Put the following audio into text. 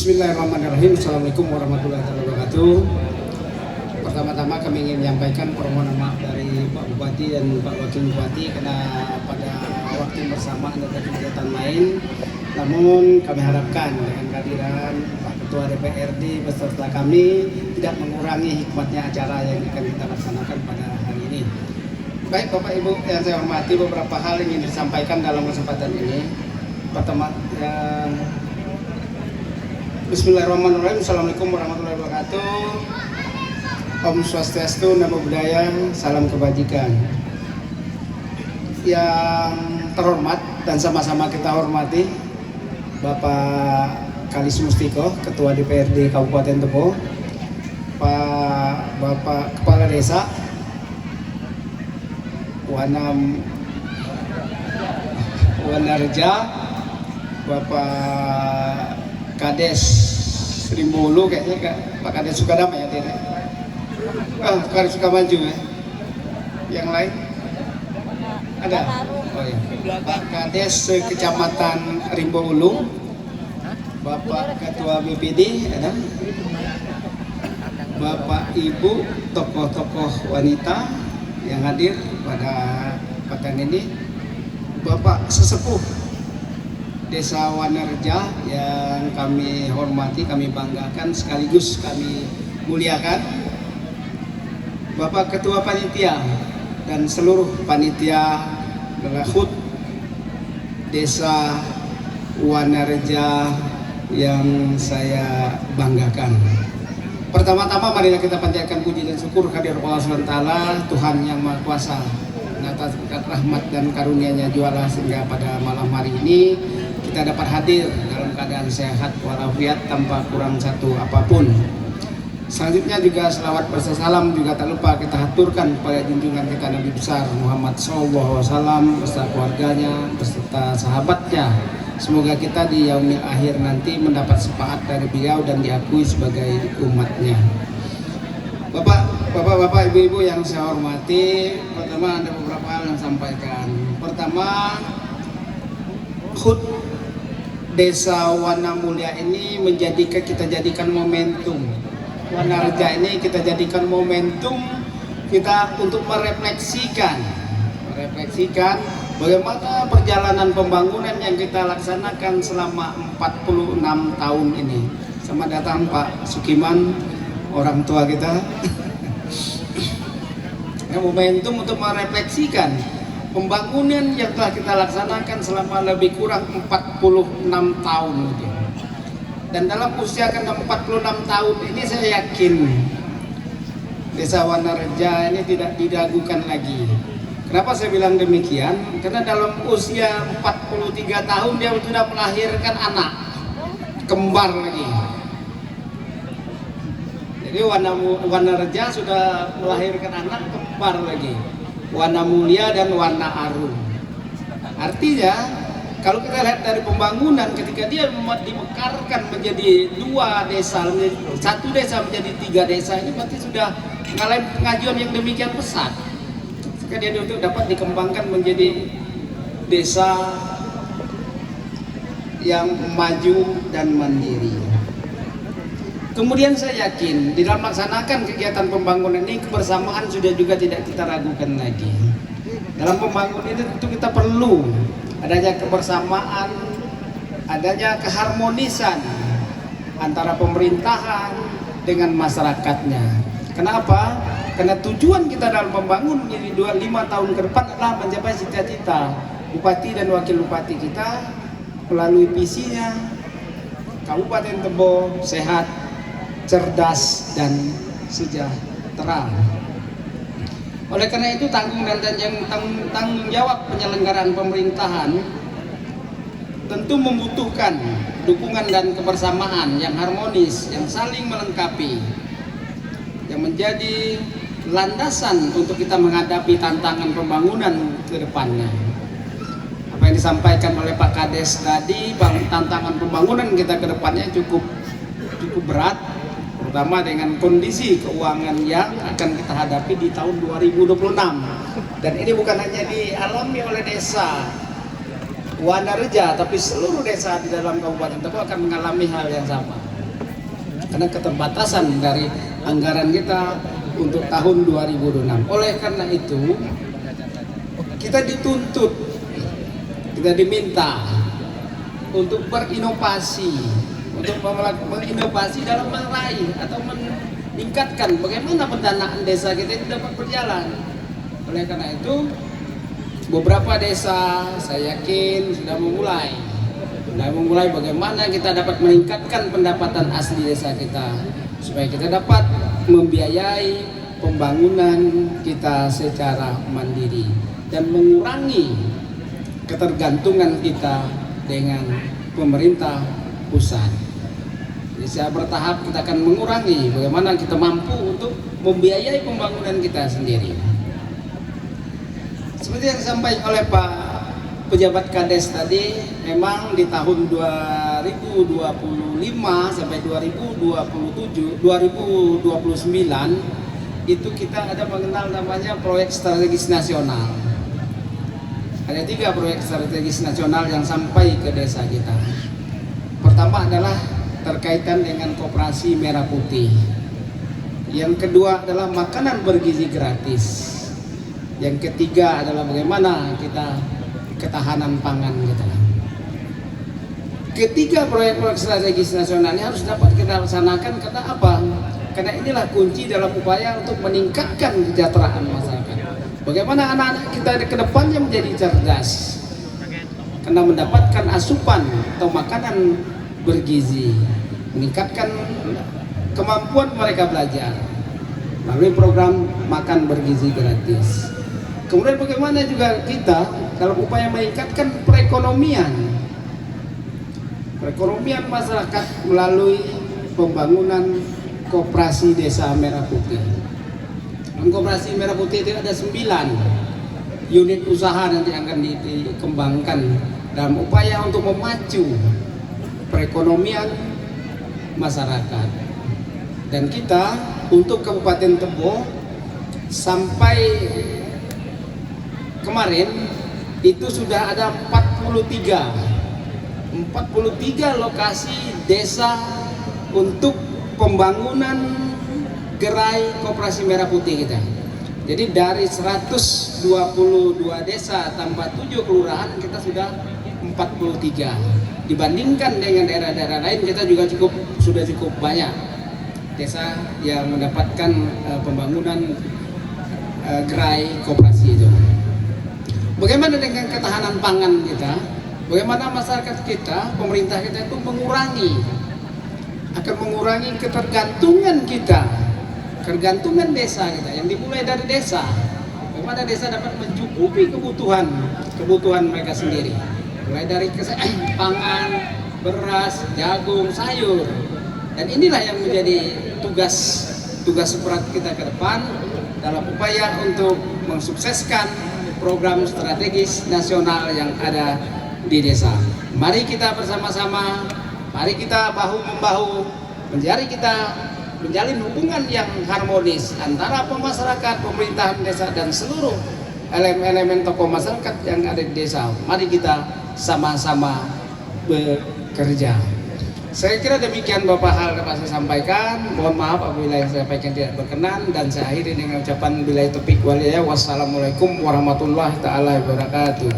Bismillahirrahmanirrahim. Assalamualaikum warahmatullahi wabarakatuh. Pertama-tama kami ingin menyampaikan permohonan maaf dari Pak Bupati dan Pak Wakil Bupati karena pada waktu bersamaan ada kegiatan lain. Namun kami harapkan dengan kehadiran Pak Ketua DPRD beserta kami tidak mengurangi hikmatnya acara yang akan kita laksanakan pada hari ini. Baik Bapak Ibu yang saya hormati, beberapa hal yang ingin disampaikan dalam kesempatan ini. Pertama, Bismillahirrahmanirrahim. Assalamualaikum warahmatullahi wabarakatuh. Om Swastiastu, Namo Buddhaya, salam kebajikan. Yang terhormat dan sama-sama kita hormati Bapak Kalis Mustiko, Ketua DPRD Kabupaten Tebo, Bapak Kepala Desa Wanarja, Bapak Kades Rimbolo, kayaknya Pak Kades Sukadama ya tidak? Kades Sukamaju ya. Yang lain ada? Oh ya. Pak Kades Kecamatan Rimbolo, Bapak Ketua BPD ada? Bapak Ibu tokoh-tokoh wanita yang hadir pada pekan ini, Bapak Sesepuh Desa Wanarja yang kami hormati, kami banggakan, sekaligus kami muliakan, Bapak Ketua Panitia dan seluruh panitia Relahut Desa Wanarja yang saya banggakan. Pertama-tama marilah kita panjatkan puji dan syukur kehadirat Allah SWT, Tuhan yang Maha Kuasa, atas berkat rahmat dan karunia-Nya jualah sehingga pada malam hari ini kita dapat hadir dalam keadaan sehat walafiat tanpa kurang satu apapun. Selanjutnya juga selawat bersalam juga tak lupa kita haturkan pada junjungan kita Nabi besar Muhammad SAW beserta keluarganya, beserta sahabatnya. Semoga kita di yaumil akhir nanti mendapat syafaat dari beliau dan diakui sebagai umatnya. Bapak, ibu-ibu yang saya hormati, pertama ada beberapa hal yang sampaikan. Pertama, HUT Desa Wana Mulia ini kita jadikan momentum. Wanarja ini kita jadikan momentum kita untuk merefleksikan bagaimana perjalanan pembangunan yang kita laksanakan selama 46 tahun ini. Selamat datang Pak Sukiman, orang tua kita. Momentum untuk merefleksikan pembangunan yang telah kita laksanakan selama lebih kurang 46 tahun. Dan dalam usia ke 46 tahun ini saya yakin Desa Wanarja ini tidak diragukan lagi. Kenapa saya bilang demikian? Karena dalam usia 43 tahun dia sudah melahirkan anak kembar lagi. Jadi Wanarja sudah melahirkan anak kembar lagi, Wana Mulia dan Wana Arum. Artinya kalau kita lihat dari pembangunan, ketika dia dimekarkan menjadi dua desa, menjadi satu desa menjadi tiga desa, ini berarti sudah mengalami pengajuan yang demikian besar. Jika dia untuk dapat dikembangkan menjadi desa yang maju dan mandiri. Kemudian saya yakin di dalam melaksanakan kegiatan pembangunan ini kebersamaan sudah juga tidak kita ragukan lagi. Dalam pembangunan ini tentu kita perlu adanya kebersamaan, adanya keharmonisan antara pemerintahan dengan masyarakatnya. Kenapa? Karena tujuan kita dalam membangun jadi 25 tahun ke depan adalah mencapai cita-cita Bupati dan Wakil Bupati kita melalui visinya Kabupaten Tebo sehat, cerdas dan sejahtera. Oleh karena itu tanggung jawab penyelenggaraan pemerintahan tentu membutuhkan dukungan dan kebersamaan yang harmonis, yang saling melengkapi, yang menjadi landasan untuk kita menghadapi tantangan pembangunan ke depannya. Apa yang disampaikan oleh Pak Kades tadi, tantangan pembangunan kita ke depannya cukup berat, terutama dengan kondisi keuangan yang akan kita hadapi di tahun 2026. Dan ini bukan hanya dialami oleh desa Wanarja, tapi seluruh desa di dalam Kabupaten Tebo akan mengalami hal yang sama. karena keterbatasan dari anggaran kita untuk tahun 2026. Oleh karena itu kita dituntut, kita diminta untuk berinovasi, untuk menginovasi dalam meraih atau meningkatkan bagaimana pendanaan desa kita itu dapat berjalan. Oleh karena itu beberapa desa saya yakin sudah memulai bagaimana kita dapat meningkatkan pendapatan asli desa kita supaya kita dapat membiayai pembangunan kita secara mandiri dan mengurangi ketergantungan kita dengan pemerintah pusat. Jadi secara bertahap kita akan mengurangi bagaimana kita mampu untuk membiayai pembangunan kita sendiri. Seperti yang disampaikan oleh Pak pejabat Kades tadi, memang di tahun 2025 sampai 2029 itu kita ada mengenal namanya proyek strategis nasional. Ada 3 proyek strategis nasional yang sampai ke desa kita. Pertama adalah terkaitan dengan koperasi merah putih. Yang kedua adalah makanan bergizi gratis. Yang ketiga adalah bagaimana kita ketahanan pangan kita. Ketiga proyek-proyek strategis nasional ini harus dapat kita laksanakan karena apa? Karena inilah kunci dalam upaya untuk meningkatkan kesejahteraan masyarakat. Bagaimana anak-anak kita ke depannya menjadi cerdas karena mendapatkan asupan atau makanan bergizi, meningkatkan kemampuan mereka belajar melalui program makan bergizi gratis. Kemudian bagaimana juga kita dalam upaya meningkatkan perekonomian masyarakat melalui pembangunan koperasi desa merah putih. Koperasi merah putih itu ada 9 unit usaha nanti akan dikembangkan dalam upaya untuk memacu perekonomian masyarakat. Dan kita untuk Kabupaten Tebo sampai kemarin itu sudah ada 43 lokasi desa untuk pembangunan gerai koperasi merah putih kita. Jadi dari 122 desa tambah 7 kelurahan kita sudah 43. Dibandingkan dengan daerah-daerah lain kita juga sudah cukup banyak desa yang mendapatkan pembangunan gerai koperasi itu. Bagaimana dengan ketahanan pangan kita? Bagaimana masyarakat kita, pemerintah kita itu akan mengurangi ketergantungan kita, ketergantungan desa kita yang dimulai dari desa. Bagaimana desa dapat mencukupi kebutuhan mereka sendiri, mulai dari pangan, beras, jagung, sayur. Dan inilah yang menjadi tugas berat kita ke depan dalam upaya untuk mensukseskan program strategis nasional yang ada di desa. Mari kita bersama-sama, mari kita bahu-membahu, menjalin hubungan yang harmonis antara masyarakat, pemerintahan desa dan seluruh elemen tokoh masyarakat yang ada di desa. Mari kita sama-sama bekerja. Saya kira demikian Bapak hal dapat saya sampaikan. Mohon maaf apabila yang saya sampaikan tidak berkenan, dan saya akhiri dengan ucapan billahi taufiq wal hidayah. Wassalamualaikum warahmatullahi taala wabarakatuh.